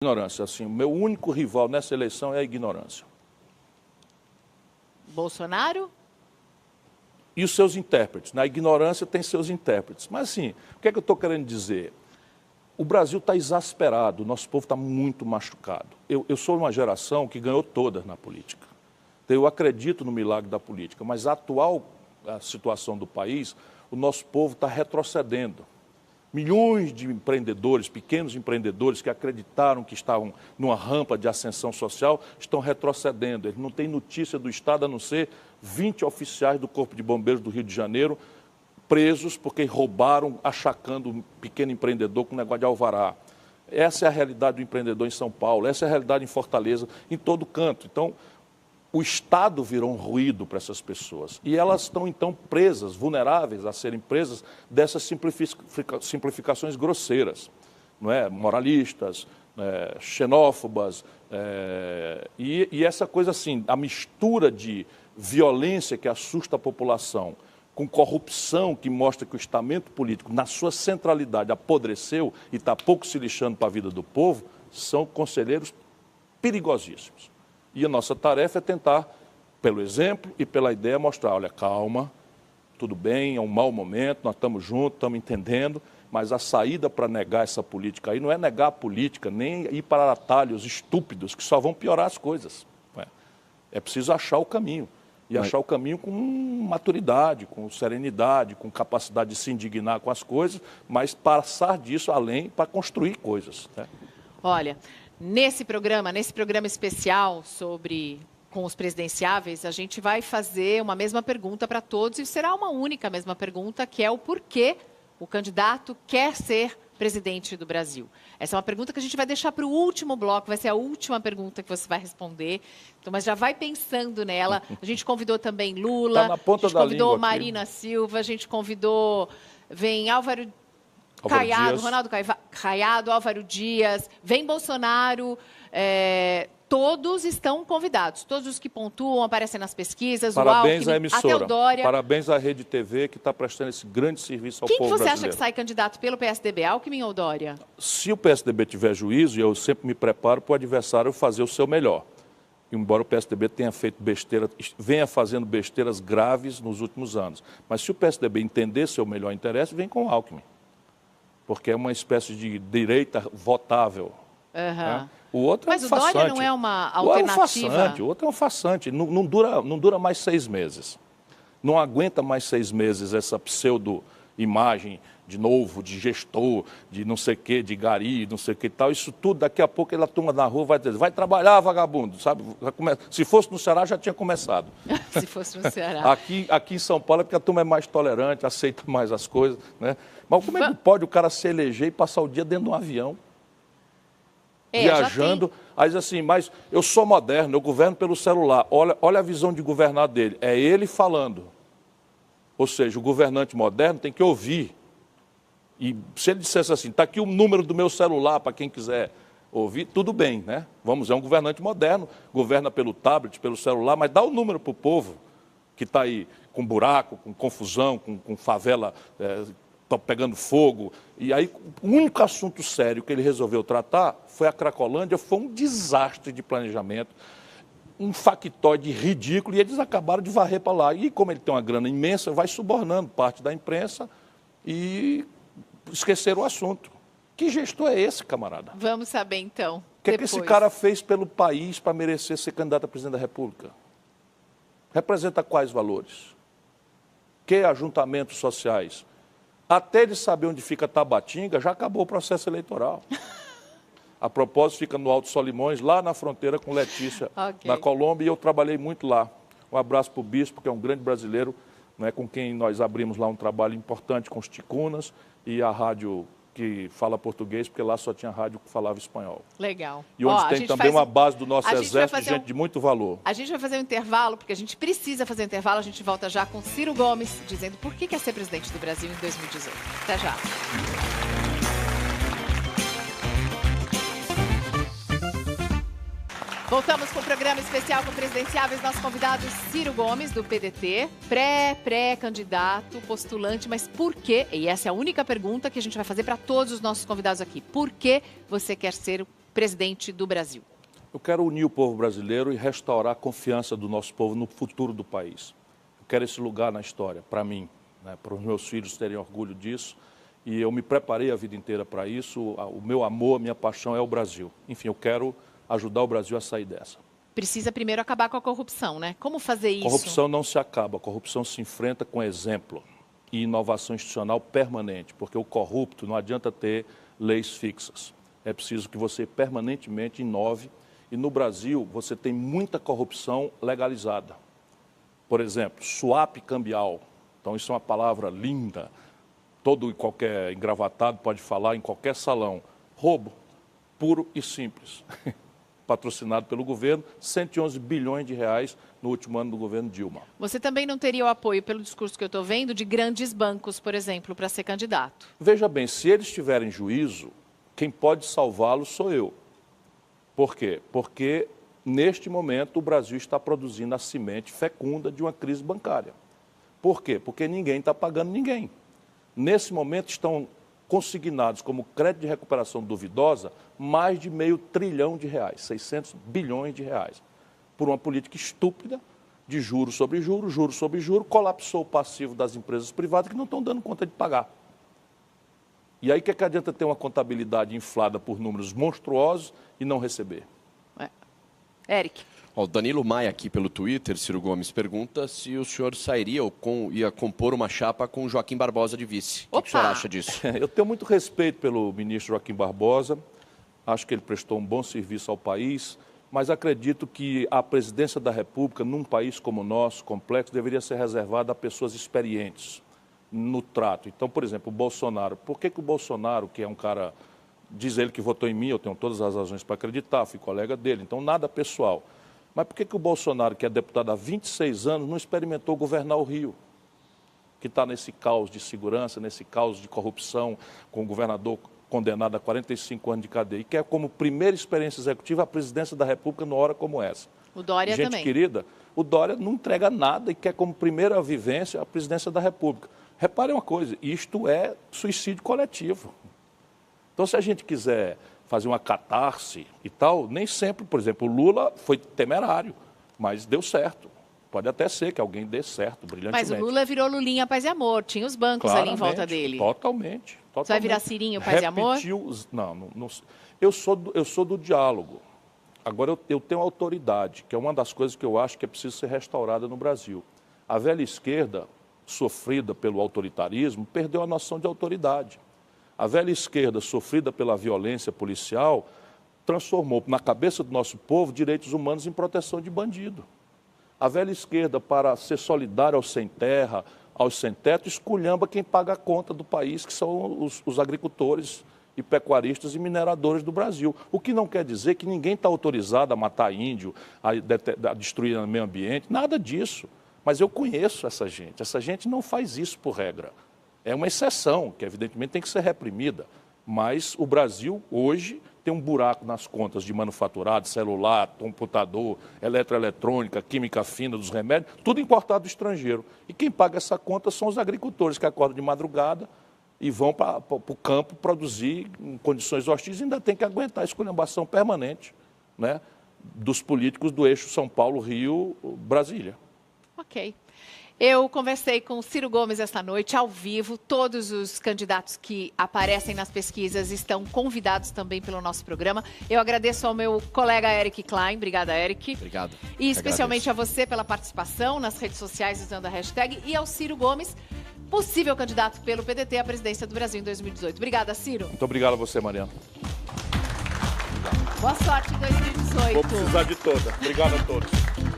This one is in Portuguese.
Ignorância, assim, o meu único rival nessa eleição é a ignorância. Bolsonaro? E os seus intérpretes. Na ignorância tem seus intérpretes. Mas assim, o que é que eu estou querendo dizer? O Brasil está exasperado, o nosso povo está muito machucado. Eu sou uma geração que ganhou todas na política. Então, eu acredito no milagre da política, mas a atual situação do país, o nosso povo está retrocedendo. Milhões de empreendedores, pequenos empreendedores que acreditaram que estavam numa rampa de ascensão social, estão retrocedendo. Eles não têm notícia do Estado, a não ser 20 oficiais do Corpo de Bombeiros do Rio de Janeiro presos porque roubaram, achacando um pequeno empreendedor com negócio de alvará. Essa é a realidade do empreendedor em São Paulo, essa é a realidade em Fortaleza, em todo canto. Então, o Estado virou um ruído para essas pessoas. E elas estão, então, presas, vulneráveis a serem presas dessas simplificações grosseiras, não é? Moralistas, xenófobas, e essa coisa assim, a mistura de violência que assusta a população, com corrupção que mostra que o estamento político, na sua centralidade, apodreceu e está pouco se lixando para a vida do povo, são conselheiros perigosíssimos. E a nossa tarefa é tentar, pelo exemplo e pela ideia, mostrar, olha, calma, tudo bem, é um mau momento, nós estamos juntos, estamos entendendo, mas a saída para negar essa política aí não é negar a política, nem ir para atalhos estúpidos que só vão piorar as coisas. É preciso achar o caminho. E achar o caminho com maturidade, com serenidade, com capacidade de se indignar com as coisas, mas passar disso além para construir coisas. Né? Olha, nesse programa especial com os presidenciáveis, a gente vai fazer uma mesma pergunta para todos e será uma única mesma pergunta, que é o porquê o candidato quer ser presidente do Brasil. Essa é uma pergunta que a gente vai deixar para o último bloco, vai ser a última pergunta que você vai responder. Então, mas já vai pensando nela. A gente convidou também Lula, tá na ponta a gente da convidou língua Marina aqui. Silva, a gente convidou, vem Álvaro Caiado, Dias. Ronaldo Caiado, Álvaro Dias, vem Bolsonaro, todos estão convidados. Todos os que pontuam, aparecem nas pesquisas, Parabéns o Alckmin, à emissora, até o Dória. parabéns à Rede TV que está prestando esse grande serviço ao Quem povo que você brasileiro. acha que sai candidato pelo PSDB, Alckmin ou Dória? Se o PSDB tiver juízo, e eu sempre me preparo para o adversário fazer o seu melhor. Embora o PSDB tenha feito besteira, venha fazendo besteiras graves nos últimos anos. Mas se o PSDB entender seu melhor interesse, vem com o Alckmin. Porque é uma espécie de direita votável. Uhum. Né? O outro Mas é um o farsante. Dória não é uma alternativa? O outro é um farsante. Não dura mais 6 meses. Não aguenta mais 6 meses essa pseudo-imagem de novo, de gestor, de não sei o quê, de gari, não sei o que e tal. Isso tudo, daqui a pouco ele turma na rua vai dizer, vai trabalhar, vagabundo, sabe? Se fosse no Ceará, já tinha começado. Se fosse no Ceará. Aqui em São Paulo é porque a turma é mais tolerante, aceita mais as coisas, né? Mas como é que pode o cara se eleger e passar o dia dentro de um avião? Viajando, aí diz assim, mas eu sou moderno, eu governo pelo celular. Olha a visão de governar dele, é ele falando. Ou seja, o governante moderno tem que ouvir. E se ele dissesse assim, está aqui o número do meu celular para quem quiser ouvir, tudo bem, né? É um governante moderno, governa pelo tablet, pelo celular, mas dá o número para o povo que está aí com buraco, com confusão, com favela pegando fogo. E aí, o único assunto sério que ele resolveu tratar foi a Cracolândia, foi um desastre de planejamento, um factoide ridículo, e eles acabaram de varrer para lá. E como ele tem uma grana imensa, vai subornando parte da imprensa e esqueceram o assunto. Que gestor é esse, camarada? Vamos saber, então. O que é que esse cara fez pelo país para merecer ser candidato a presidente da República? Representa quais valores? Que ajuntamentos sociais? Até ele saber onde fica Tabatinga, já acabou o processo eleitoral. A propósito, fica no Alto Solimões, lá na fronteira com Letícia, na Colômbia, e eu trabalhei muito lá. Um abraço para o Bispo, que é um grande brasileiro, né, com quem nós abrimos lá um trabalho importante com os ticunas e a rádio que fala português, porque lá só tinha rádio que falava espanhol. Legal. E onde tem também uma base do nosso exército, gente de muito valor. A gente vai fazer um intervalo, porque a gente precisa fazer um intervalo. A gente volta já com Ciro Gomes, dizendo por que quer ser presidente do Brasil em 2018. Até já. Voltamos com o programa especial com presidenciáveis. Nosso convidado Ciro Gomes, do PDT, pré-candidato, postulante, mas por quê? E essa é a única pergunta que a gente vai fazer para todos os nossos convidados aqui. Por que você quer ser o presidente do Brasil? Eu quero unir o povo brasileiro e restaurar a confiança do nosso povo no futuro do país. Eu quero esse lugar na história, para mim, né, para os meus filhos terem orgulho disso. E eu me preparei a vida inteira para isso. O meu amor, a minha paixão é o Brasil. Enfim, eu quero ajudar o Brasil a sair dessa. Precisa primeiro acabar com a corrupção, né? Como fazer isso? Corrupção não se acaba, a corrupção se enfrenta com exemplo e inovação institucional permanente, porque o corrupto não adianta ter leis fixas. É preciso que você permanentemente inove. E no Brasil, você tem muita corrupção legalizada. Por exemplo, swap cambial. Então, isso é uma palavra linda. Todo e qualquer engravatado pode falar em qualquer salão. Roubo, puro e simples. Patrocinado pelo governo, 111 bilhões de reais no último ano do governo Dilma. Você também não teria o apoio, pelo discurso que eu estou vendo, de grandes bancos, por exemplo, para ser candidato? Veja bem, se eles tiverem juízo, quem pode salvá-los sou eu. Por quê? Porque, neste momento, o Brasil está produzindo a semente fecunda de uma crise bancária. Por quê? Porque ninguém está pagando ninguém. Nesse momento, estão consignados como crédito de recuperação duvidosa mais de R$500 bilhão, 600 bilhões de reais, por uma política estúpida de juros sobre juros, juros sobre juros, colapsou o passivo das empresas privadas que não estão dando conta de pagar. E aí, o que adianta ter uma contabilidade inflada por números monstruosos e não receber? Eric. O Danilo Maia, aqui pelo Twitter, Ciro Gomes, pergunta se o senhor sairia ou ia compor uma chapa com Joaquim Barbosa de vice. O que o senhor acha disso? Eu tenho muito respeito pelo ministro Joaquim Barbosa. Acho que ele prestou um bom serviço ao país, mas acredito que a presidência da República, num país como o nosso, complexo, deveria ser reservada a pessoas experientes no trato. Então, por exemplo, o Bolsonaro. Por que o Bolsonaro, que é um cara, diz ele que votou em mim, eu tenho todas as razões para acreditar, fui colega dele, então nada pessoal. Mas por que o Bolsonaro, que é deputado há 26 anos, não experimentou governar o Rio? Que está nesse caos de segurança, nesse caos de corrupção, com o governador condenado a 45 anos de cadeia. E quer como primeira experiência executiva a presidência da República numa hora como essa. O Dória Gente também. Querida, o Dória não entrega nada e quer como primeira vivência a presidência da República. Reparem uma coisa, isto é suicídio coletivo. Então, se a gente quiser fazer uma catarse e tal, nem sempre, por exemplo, o Lula foi temerário, mas deu certo. Pode até ser que alguém dê certo, brilhantemente. Mas o Lula virou Lulinha Paz e Amor, tinha os bancos ali em volta dele. Totalmente. Você vai virar Cirinho Paz e Amor? Não. Eu sou do diálogo. Agora, eu tenho autoridade, que é uma das coisas que eu acho que é preciso ser restaurada no Brasil. A velha esquerda, sofrida pelo autoritarismo, perdeu a noção de autoridade. A velha esquerda, sofrida pela violência policial, transformou na cabeça do nosso povo direitos humanos em proteção de bandido. A velha esquerda, para ser solidária aos sem terra, aos sem teto, esculhamba quem paga a conta do país, que são os agricultores e pecuaristas e mineradores do Brasil. O que não quer dizer que ninguém está autorizado a matar índio, a destruir o meio ambiente, nada disso. Mas eu conheço essa gente não faz isso por regra. É uma exceção, que evidentemente tem que ser reprimida. Mas o Brasil, hoje, tem um buraco nas contas de manufaturado, celular, computador, eletroeletrônica, química fina dos remédios, tudo importado do estrangeiro. E quem paga essa conta são os agricultores que acordam de madrugada e vão para o campo produzir em condições hostis e ainda tem que aguentar a esculhambação permanente, né, dos políticos do eixo São Paulo, Rio, Brasília. Ok. Eu conversei com o Ciro Gomes esta noite, ao vivo. Todos os candidatos que aparecem nas pesquisas estão convidados também pelo nosso programa. Eu agradeço ao meu colega Eric Klein. Obrigada, Eric. Obrigado. E especialmente a você pela participação nas redes sociais usando a hashtag. E ao Ciro Gomes, possível candidato pelo PDT à presidência do Brasil em 2018. Obrigada, Ciro. Muito obrigado a você, Mariana. Boa sorte em 2018. Vou precisar de toda. Obrigado a todos.